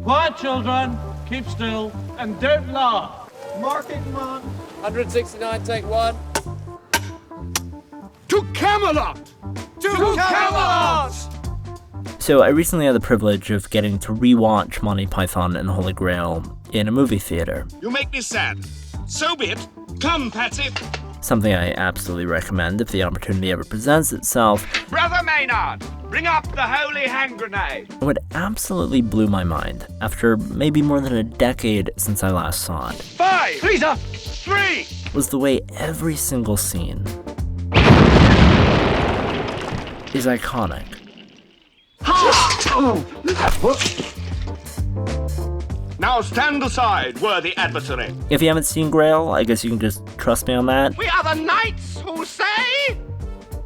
Quiet, children. Keep still. And don't laugh. Marking man. 169, take one. To Camelot! To Camelot! So I recently had the privilege of getting to rewatch Monty Python and the Holy Grail in a movie theater. You make me sad. So be it. Come, Patsy. Something I absolutely recommend if the opportunity ever presents itself. Brother Maynard, bring up the holy hand grenade. What absolutely blew my mind, after maybe more than a decade since I last saw it, 5, Lisa, 3. was the way every single scene is iconic. Now stand aside, worthy adversary. If you haven't seen Grail, I guess you can just trust me on that. We are the knights who say...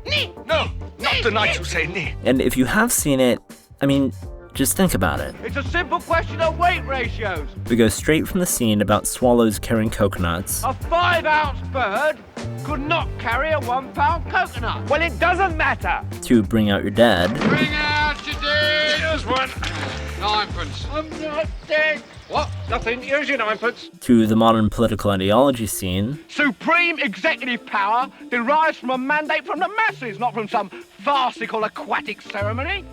Ni. No, not the knights who say ni. And if you have seen it, I mean, just think about it. It's a simple question of weight ratios. We go straight from the scene about swallows carrying coconuts A 5-ounce bird could not carry a 1-pound coconut. Well, it doesn't matter. to Bring Out Your Dead, Bring out your dead. Here's one. 9pence. I'm not dead. What? Nothing. Here's your 9pence. to the modern political ideology scene, Supreme executive power derives from a mandate from the masses, not from some farcical aquatic ceremony.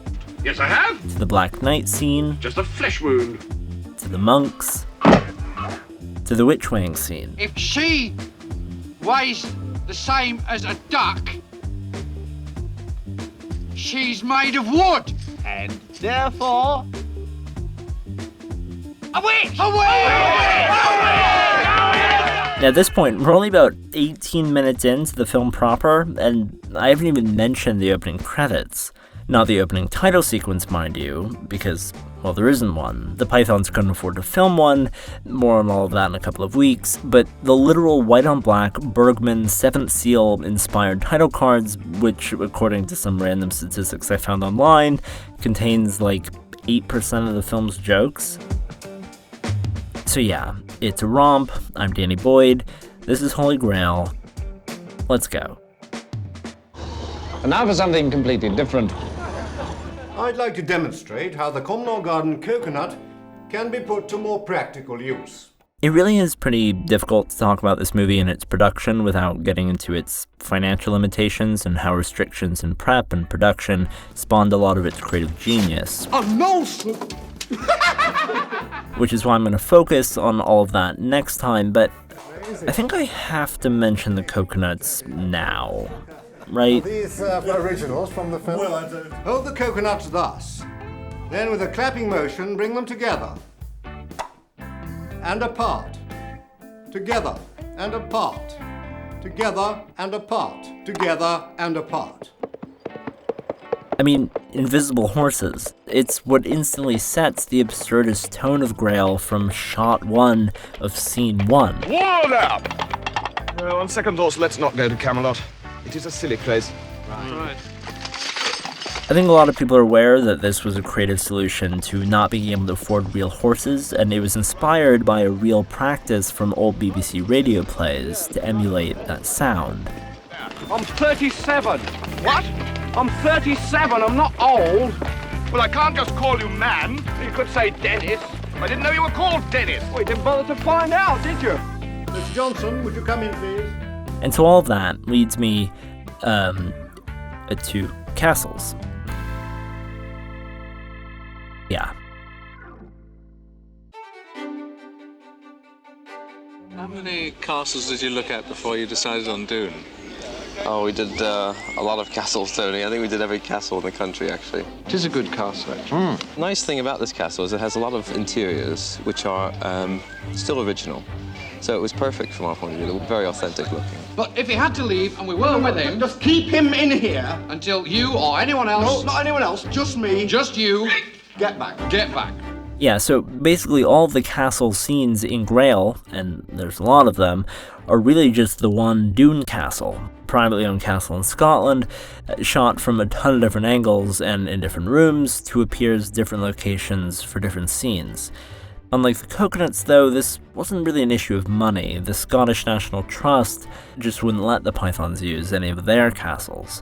Yes, I have. to the Black Knight scene, Just a flesh wound. to the monks, to the witch weighing scene. If she weighs the same as a duck, she's made of wood. And therefore... A witch! At this point, we're only about 18 minutes into the film proper, and I haven't even mentioned the opening credits. Not the opening title sequence, mind you, because, well, there isn't one. The Pythons couldn't afford to film one, more on all of that in a couple of weeks, but the literal white-on-black Bergman 7th Seal-inspired title cards, which, according to some random statistics I found online, contains like 8% of the film's jokes. So yeah, it's a romp. I'm Danny Boyd. This is Holy Grail. Let's go. And now for something completely different. I'd like to demonstrate how the common garden coconut can be put to more practical use. It really is pretty difficult to talk about this movie and its production without getting into its financial limitations and how restrictions in prep and production spawned a lot of its creative genius. Oh, no! Which is why I'm going to focus on all of that next time, but I think I have to mention the coconuts now, right? These originals from the film. Well, I don't. Hold the coconuts thus. Then with a clapping motion, bring them together. And apart. Together and apart. Together and apart. Together and apart. I mean, invisible horses. It's what instantly sets the absurdist tone of Grail from shot 1 of scene 1. Wall up! Well, on second thoughts, let's not go to Camelot. It is a silly place. Right. I think a lot of people are aware that this was a creative solution to not being able to afford real horses, and it was inspired by a real practice from old BBC radio plays to emulate that sound. I'm 37. What? I'm 37. I'm not old. Well, I can't just call you man. You could say Dennis. I didn't know you were called Dennis. Well, you didn't bother to find out, did you? Miss Johnson, would you come in, please? And so all of that leads me to castles. Yeah. How many castles did you look at before you decided on Dune? Oh, we did a lot of castles, Tony. I think we did every castle in the country, actually. It is a good castle, actually. Nice thing about this castle is it has a lot of interiors which are still original. So it was perfect from our point of view. They were very authentic looking. But if he had to leave and we weren't with him, Just keep him in here. until you or anyone else, No, not anyone else, just me. just you, Get back. get back. Yeah, so basically all of the castle scenes in Grail, and there's a lot of them, are really just the one Dune castle, privately owned castle in Scotland, shot from a ton of different angles and in different rooms to appear as different locations for different scenes. Unlike the coconuts, though, this wasn't really an issue of money. The Scottish National Trust just wouldn't let the Pythons use any of their castles.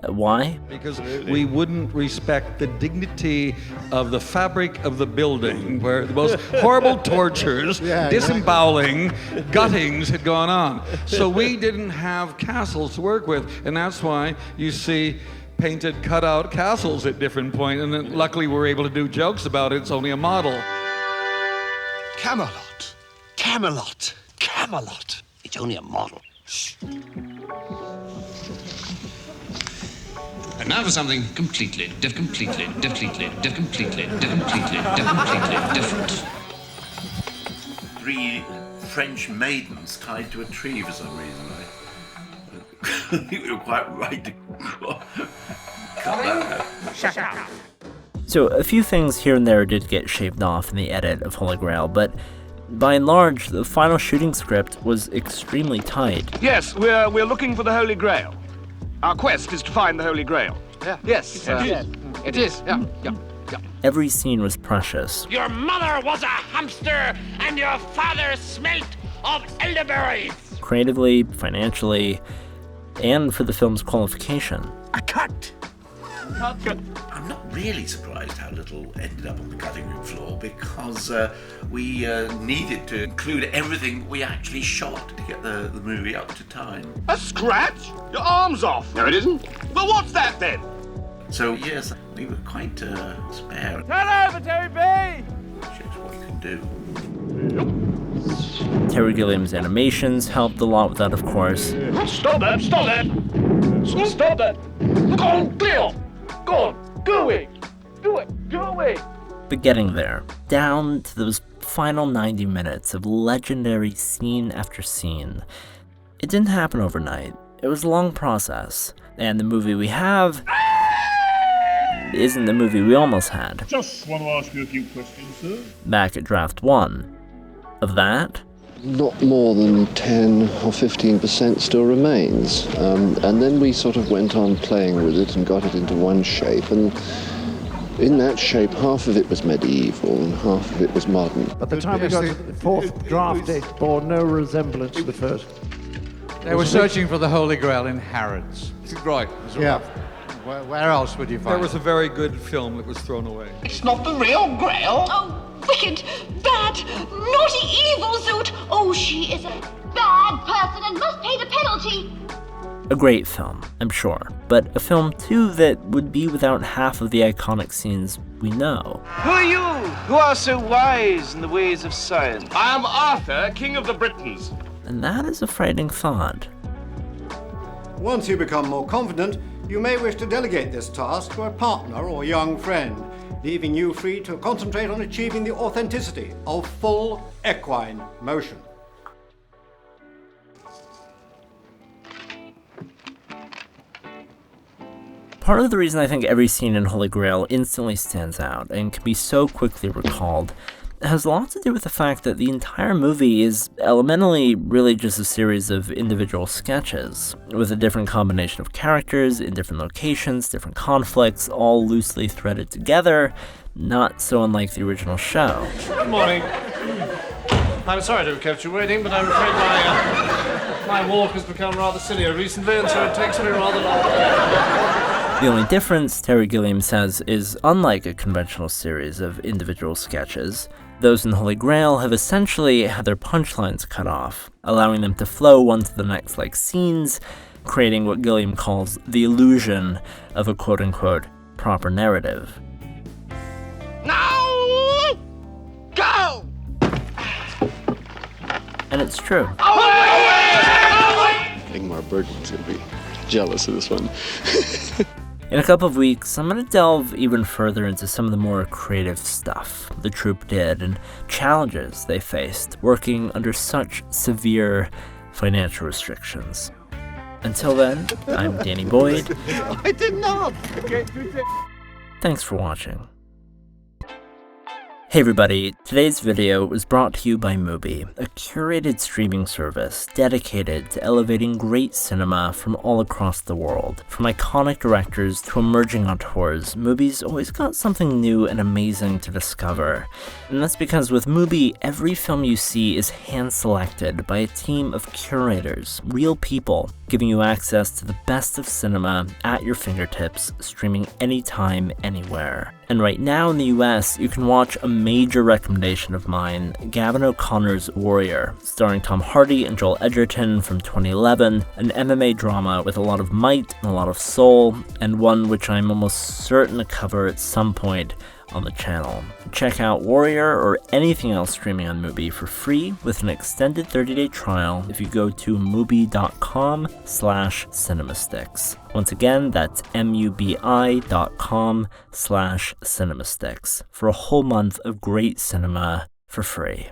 Why? Because we wouldn't respect the dignity of the fabric of the building, where the most horrible tortures, disemboweling, guttings had gone on. So we didn't have castles to work with, and that's why you see painted, cut-out castles at different points, and then luckily we're able to do jokes about it. It's only a model. Camelot. Camelot. Camelot. It's only a model. Shh. And now for something completely different. Three French maidens tied to a tree for some reason. I think we were quite right to cut that out. Shut up. So a few things here and there did get shaved off in the edit of Holy Grail, but by and large, the final shooting script was extremely tight. Yes, we're looking for the Holy Grail. Our quest is to find the Holy Grail. Yeah. Yes. It is. Yeah. Every scene was precious. Your mother was a hamster and your father smelt of elderberries. Creatively, financially, and for the film's qualification. A cut. I'm not really surprised how little ended up on the cutting room floor, because we needed to include everything we actually shot to get the movie up to time. A scratch? Your arm's off. No, it isn't. Well, what's that then? So, yes, we were quite spare. Turn over, Terry B! Shows what you can do. Terry Gilliam's animations helped a lot with that, of course. Stop that! Stop that! Go on, Cleo! Go on, go away! Go away! But getting there, down to those final 90 minutes of legendary scene after scene, it didn't happen overnight. It was a long process, and the movie we have isn't the movie we almost had. Just want to ask you a few questions, sir. Back at draft 1. Of that, not more than 10 or 15% still remains. And then we sort of went on playing with it and got it into one shape. And in that shape, half of it was medieval and half of it was modern. By the time we got to the fourth draft, it bore no resemblance to the first. They were searching for the Holy Grail in Harrods. Right. Yeah. Where else would you find it? There was a very good film that was thrown away. It's not the real Grail. Oh, wicked, bad, naughty, evil Zoot! Oh, she is a bad person and must pay the penalty! a great film, I'm sure, but a film too that would be without half of the iconic scenes we know. Who are you, who are so wise in the ways of science? I am Arthur, King of the Britons. And that is a frightening thought. Once you become more confident, you may wish to delegate this task to a partner or young friend, leaving you free to concentrate on achieving the authenticity of full equine motion. Part of the reason I think every scene in Holy Grail instantly stands out and can be so quickly recalled has a lot to do with the fact that the entire movie is elementally really just a series of individual sketches, with a different combination of characters in different locations, different conflicts, all loosely threaded together, not so unlike the original show. Good morning. I'm sorry to have kept you waiting, but I'm afraid my walk has become rather sillier recently, and so it takes me rather long. The only difference, Terry Gilliam says, is unlike a conventional series of individual sketches, those in Holy Grail have essentially had their punchlines cut off, allowing them to flow one to the next like scenes, creating what Gilliam calls the illusion of a quote-unquote proper narrative. Now, go! And it's true. Ingmar Bergman's gonna be jealous of this one. In a couple of weeks, I'm going to delve even further into some of the more creative stuff the troupe did and challenges they faced working under such severe financial restrictions. Until then, I'm Danny Boyd. I did not. Thanks for watching. Hey everybody, today's video was brought to you by Mubi, a curated streaming service dedicated to elevating great cinema from all across the world. From iconic directors to emerging auteurs, Mubi's always got something new and amazing to discover. And that's because with Mubi, every film you see is hand-selected by a team of curators, real people, giving you access to the best of cinema at your fingertips, streaming anytime, anywhere. And right now in the US, you can watch a major recommendation of mine, Gavin O'Connor's Warrior, starring Tom Hardy and Joel Edgerton from 2011, an MMA drama with a lot of might and a lot of soul, and one which I'm almost certain to cover at some point on the channel. Check out Warrior or anything else streaming on Mubi for free with an extended 30-day trial if you go to mubi.com/CinemaStix. Once again, that's mubi.com/CinemaStix for a whole month of great cinema for free.